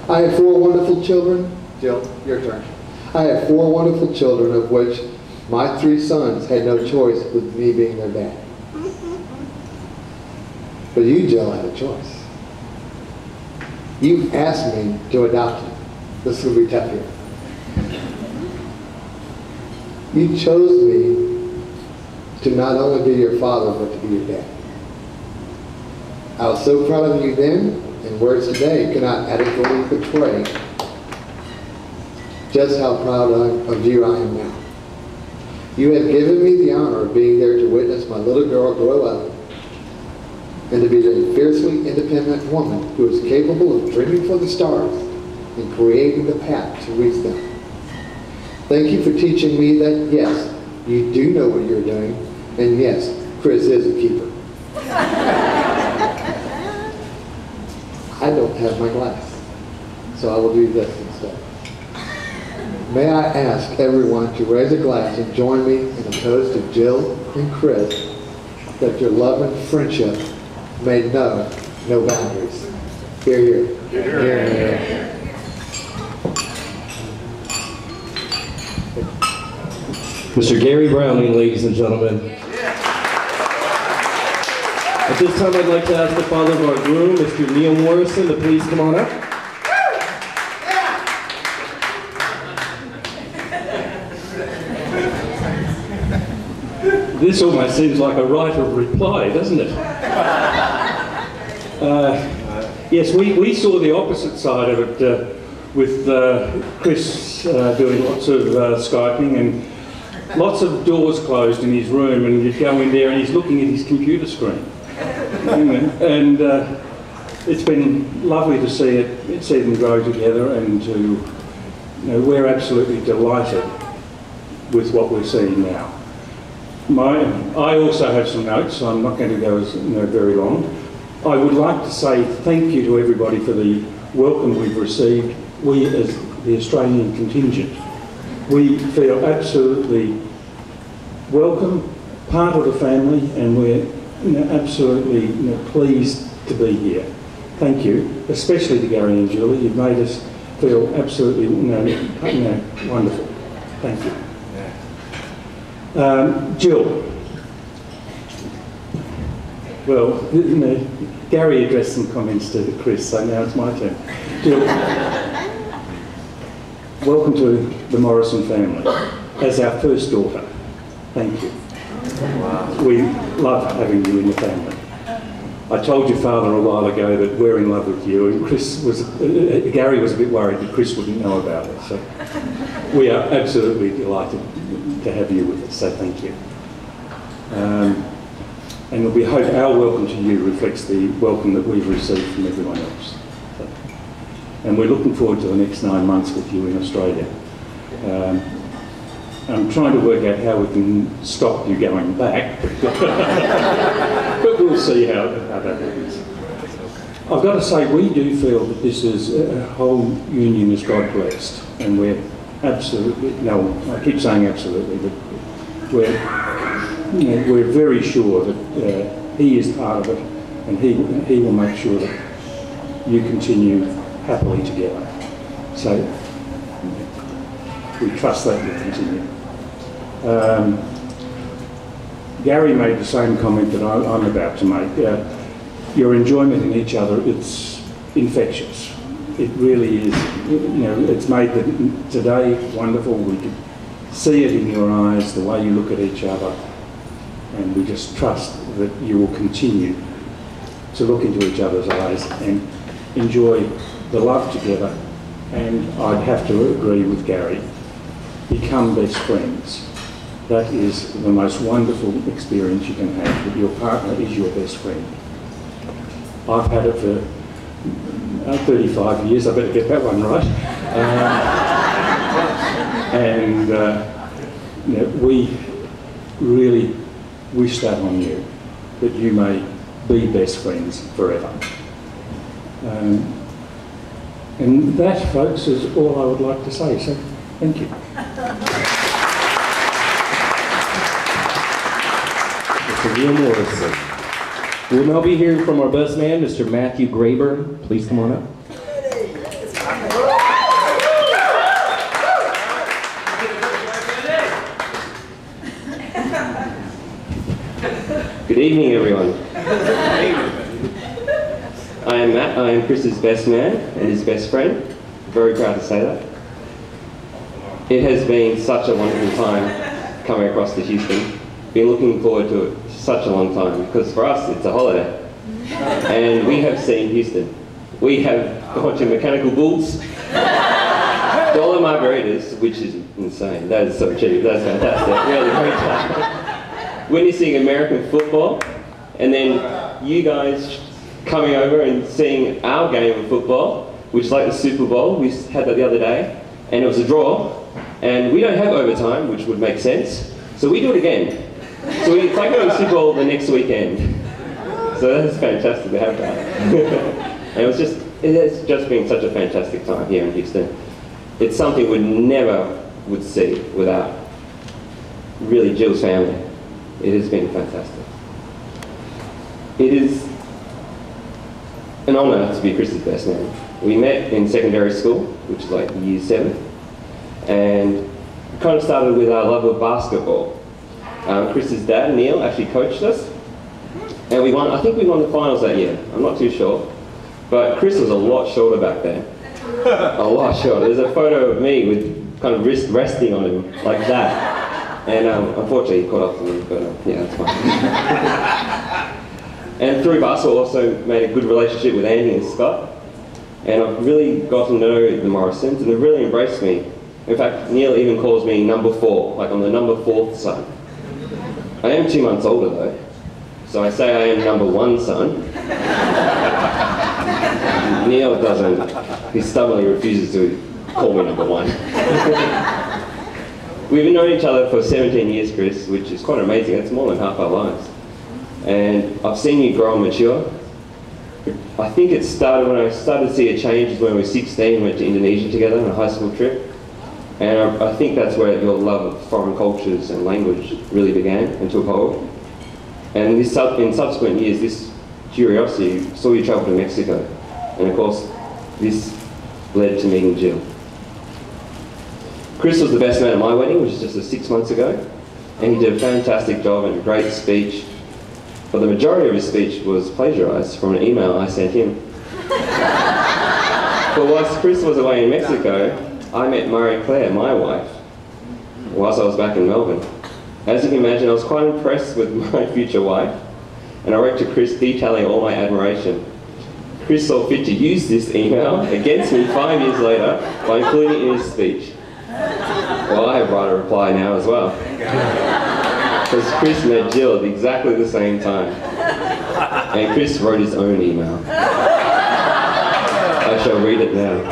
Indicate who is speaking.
Speaker 1: I have 4 wonderful children. Jill, your turn. I have 4 wonderful children, of which my 3 sons had no choice with me being their dad. But you, Jill, had a choice. You asked me to adopt you. This is going to be tough here. You chose me to not only be your father, but to be your dad. I was so proud of you then, and words today cannot adequately portray just how proud of you I am now. You have given me the honor of being there to witness my little girl grow up and to be a fiercely independent woman who is capable of dreaming for the stars and creating the path to reach them. Thank you for teaching me that, yes, you do know what you're doing, and yes, Chris is a keeper. I don't have my glass, so I will do this instead. May I ask everyone to raise a glass and join me in a toast to Jill and Chris, that your love and friendship may know no boundaries. Hear, hear. Hear, hear.
Speaker 2: Mr. Gary Browning, ladies and gentlemen. At this time, I'd like to ask the father of our groom, Mr. Neil Morrison, to please come on up. This almost seems like a right of reply, doesn't it? Yes, we saw the opposite side of it with Chris doing lots of Skyping and lots of doors closed in his room, and you'd go in there and he's looking at his computer screen. And it's been lovely to see them grow together, and to, we're absolutely delighted with what we're seeing now. I also have some notes, so I'm not going to go very long. I would like to say thank you to everybody for the welcome we've received. We, as the Australian contingent, we feel absolutely welcome, part of the family, and we're absolutely pleased to be here. Thank you, especially to Gary and Julie. You've made us feel absolutely wonderful. Thank you. Jill. Well, Gary addressed some comments to Chris, so now it's my turn. Jill, welcome to the Morrison family as our first daughter. Thank you. Wow. We love having you in the family. I told your father a while ago that we're in love with you, and Gary was a bit worried that Chris wouldn't know about it. So we are absolutely delighted to have you with us, so thank you. And we hope our welcome to you reflects the welcome that we've received from everyone else. So, and we're looking forward to the next 9 months with you in Australia. I'm trying to work out how we can stop you going back, but we'll see how that happens. I've got to say, we do feel that this is a whole union is God blessed, and we're absolutely, no, I keep saying absolutely, but we're very sure that He is part of it, and He will make sure that you continue happily together. So we trust that you'll continue. Gary made the same comment that I'm about to make. Your enjoyment in each other, it's infectious. It really is. It's made today wonderful. We could see it in your eyes, the way you look at each other, and we just trust that you will continue to look into each other's eyes and enjoy the love together. And I'd have to agree with Gary, become best friends. That is the most wonderful experience you can have, that your partner is your best friend. I've had it for 35 years, I better get that one right. We really wish that on you, that you may be best friends forever. And that, folks, is all I would like to say, so thank you. Mr. Neil Morrison. We'll now be hearing from our best man, Mr. Matthew Grayburn. Please come on up.
Speaker 3: Good evening, everyone. I am Matt. I am Chris's best man and his best friend. Very proud to say that. It has been such a wonderful time coming across to Houston. Been looking forward to it such a long time because for us it's a holiday. And we have seen Houston. We have gone to Mechanical Bulls, dollar margaritas, which is insane. That is so cheap. That's fantastic. Really great time. Witnessing American football, and then you guys coming over and seeing our game of football, which is like the Super Bowl. We had that the other day, and it was a draw. And we don't have overtime, which would make sense. So we do it again. So it's like going to the Super Bowl the next weekend. So that's fantastic to have that. And it has just been such a fantastic time here in Houston. It's something we never would see without really Jill's family. It has been fantastic. It is an honour to be Chris's best man. We met in secondary school, which is like year 7, and it kind of started with our love of basketball. Chris's dad, Neil, actually coached us, and we won. I think we won the finals that year. I'm not too sure, but Chris was a lot shorter back then. A lot shorter. There's a photo of me with kind of wrist resting on him like that. And unfortunately he caught up to me, but yeah, that's fine. And through basketball also made a good relationship with Andy and Scott. And I've really got to know the Morrisons, and they've really embraced me. In fact, Neil even calls me number 4, like I'm the number 4th son. I am 2 months older though, so I say I am number 1 son. Neil doesn't, he stubbornly refuses to call me number 1. We've known each other for 17 years, Chris, which is quite amazing. It's more than half our lives. And I've seen you grow and mature. I think it started when I started to see a change when we were 16, went to Indonesia together on a high school trip. And I think that's where your love of foreign cultures and language really began and took hold. And in subsequent years, this curiosity saw you travel to Mexico. And of course, this led to meeting Jill. Chris was the best man at my wedding, which was just 6 months ago, and he did a fantastic job and a great speech. But the majority of his speech was plagiarized from an email I sent him. But whilst Chris was away in Mexico, I met Marie Claire, my wife, whilst I was back in Melbourne. As you can imagine, I was quite impressed with my future wife, and I wrote to Chris detailing all my admiration. Chris saw fit to use this email against me 5 years later by including it in his speech. Well, I have write a reply now as well. Because Chris met Jill at exactly the same time. And Chris wrote his own email. I shall read it now.